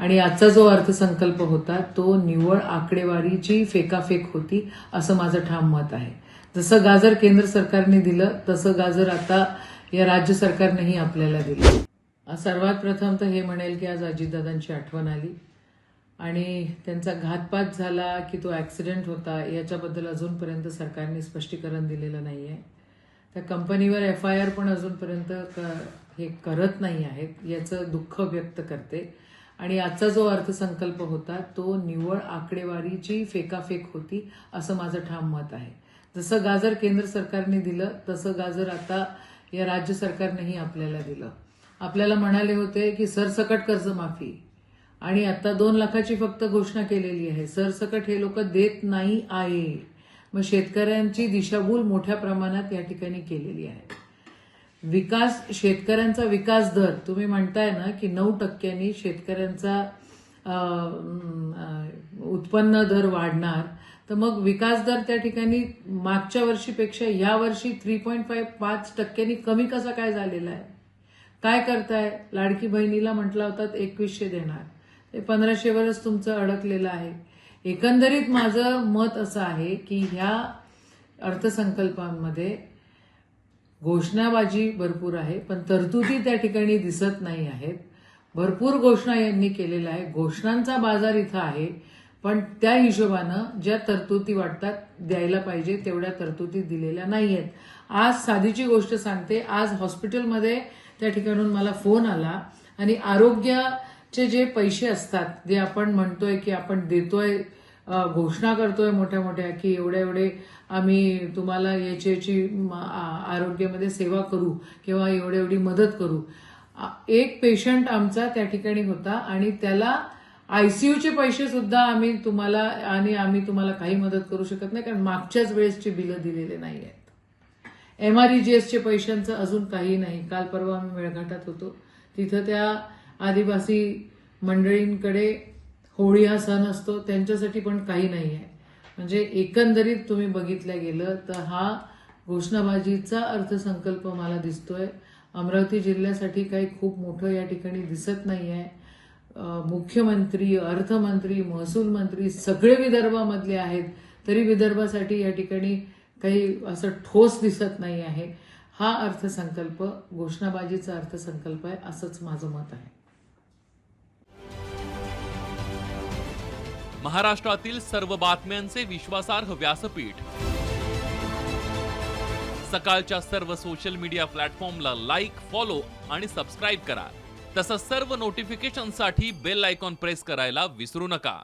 आणि आजचा जो अर्थसंकल्प होता तो निव्वळ आकडेवारीची फेकाफेक होती असं माझं ठाम मत आहे. जसं गाजर केंद्र सरकारने दिलं तसं गाजर आता या राज्य सरकारनेही आपल्याला दिलं. सर्वात प्रथम तर हे म्हणेल की आज अजितदादांची आठवण आली आणि त्यांचा घातपात झाला की तो ॲक्सिडेंट होता याच्याबद्दल अजूनपर्यंत सरकारने स्पष्टीकरण दिलेलं नाहीये. त्या कंपनीवर FIR पण अजूनपर्यंत हे करत नाही आहेत याचं दुःख व्यक्त करते. आणि आजचा जो अर्थसंकल्प होता तो निव्वळ आकडेवारीची फेकाफेक होती असं माझं ठाम मत आहे. जसं गाजर केंद्र सरकारने दिलं तसं गाजर आता या राज्य सरकारनेही आपल्याला दिलं. आपल्याला म्हणाले होते की सरसकट कर्जमाफी आणि आता 2 लाखाची फक्त घोषणा केलेली आहे. सरसकट हे लोक देत नाही आहे. मग शेतकऱ्यांची दिशाभूल मोठ्या प्रमाणात या ठिकाणी केलेली आहे. शेतकऱ्यांचा विकास दर तुम्ही म्हणताय ना की 9% शेतकऱ्यांचा उत्पन्न दर वाढणार, तर मग विकास दर त्या ठिकाणी मागच्या वर्षीपेक्षा या वर्षी 3.5% कमी कसा काय झालेला आहे? काय करताय? लाडकी बहिणीला म्हटलं होतं 2100 देणार, ते 1500वरच तुमचं अडकलेलं आहे. एकंदरीत माझं मत असं आहे की ह्या अर्थसंकल्पांमध्ये घोषणाबाजी भरपूर आहे पण तरतुदी त्या ठिकाणी दिसत नाही आहेत. भरपूर घोषणा यांनी केलेल्या आहे, घोषणांचा बाजार इथं आहे, पण त्या हिशोबानं ज्या तरतुदी वाटतात द्यायला पाहिजे तेवढ्या तरतुदी दिलेल्या नाहीयेत. आज साधीची गोष्ट सांगते, आज हॉस्पिटलमध्ये त्या ठिकाणून मला फोन आला आणि आरोग्याचे जे पैसे असतात जे आपण म्हणतोय की आपण देतोय, घोषणा करतोय मोठ्या मोठ्या की एवढे आम्ही तुम्हाला याची आरोग्यामध्ये सेवा करू किंवा एवढी मदत करू. एक पेशंट आमचा त्या ठिकाणी होता आणि त्याला ICUचे पैसे सुद्धा आम्ही तुम्हाला काही मदत करू शकत नाही कारण मागच्याच वेळेसची बिलं दिलेले नाही आहेत. MREGSचे पैशांचं अजून काही नाही. काल परवा आम्ही मेळघाटात होतो, तिथं त्या आदिवासी मंडळींकडे होळी हा सण असतो, त्यांच्यासाठी पण काही नाही आहे. म्हणजे एकंदरीत तुम्ही बघितलं गेलं तर हा घोषणाबाजीचा अर्थसंकल्प मला दिसतोय. अमरावती जिल्ह्यासाठी काही खूप मोठं या ठिकाणी दिसत नाही आहे. मुख्यमंत्री, अर्थमंत्री, महसूल मंत्री सगळे विदर्भामधले आहेत, तरी विदर्भासाठी या ठिकाणी काही असं ठोस दिसत नाही आहे. हा अर्थसंकल्प घोषणाबाजीचा अर्थसंकल्प आहे असंच माझं मत आहे. महाराष्ट्रातील सर्व बातम्यांचे विश्वासार्ह व्यासपीठ. सकाळच्या सर्व सोशल मीडिया प्लॅटफॉर्मला लाईक, फॉलो आणि सबस्क्राईब करा. तसंच सर्व नोटिफिकेशनसाठी बेल आयकॉन प्रेस करायला विसरू नका.